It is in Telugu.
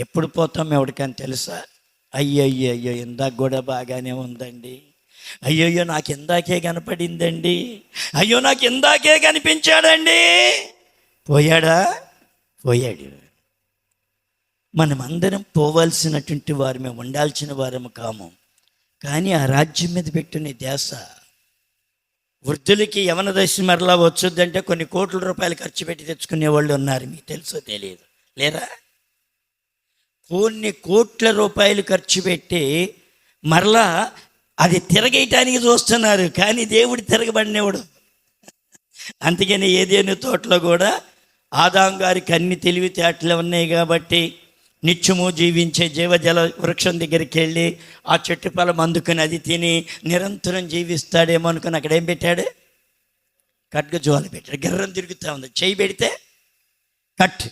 ఎప్పుడు పోతాం ఎవరికని తెలుసా? అయ్యో ఇందాక కూడా బాగానే ఉందండి, అయ్యో నాకు ఇందాకే కనపడిందండి, అయ్యో నాకు ఇందాకే కనిపించాడండి. పోయాడా? పోయాడు. మనమందరం పోవాల్సినటువంటి వారమే, ఉండాల్సిన వారము కాము. కానీ ఆ రాజ్యం మీద పెట్టిన ధ్యాస. వృద్ధులకి యవన దశ మరలా వచ్చొద్దంటే కొన్ని కోట్ల రూపాయలు ఖర్చు పెట్టి తెచ్చుకునే వాళ్ళు ఉన్నారు, మీకు తెలుసో తెలియదు, లేరా? కొన్ని కోట్ల రూపాయలు ఖర్చు పెట్టి మరలా అది తిరగేయటానికి చూస్తున్నారు, కానీ దేవుడు తిరగబడినవాడు. అందుకని ఏదేను తోటలో కూడా ఆదాం గారికి అన్ని తెలివితేటలు ఉన్నాయి కాబట్టి నిత్యము జీవించే జీవజల వృక్షం దగ్గరికి వెళ్ళి ఆ చెట్టు ఫలం అందుకుని అది తిని నిరంతరం జీవిస్తాడేమో అనుకుని అక్కడ ఏం పెట్టాడు? ఖడ్గజ్వాల పెట్టాడు. గిర్రం తిరుగుతూ ఉంది, చేయి పెడితే కట్.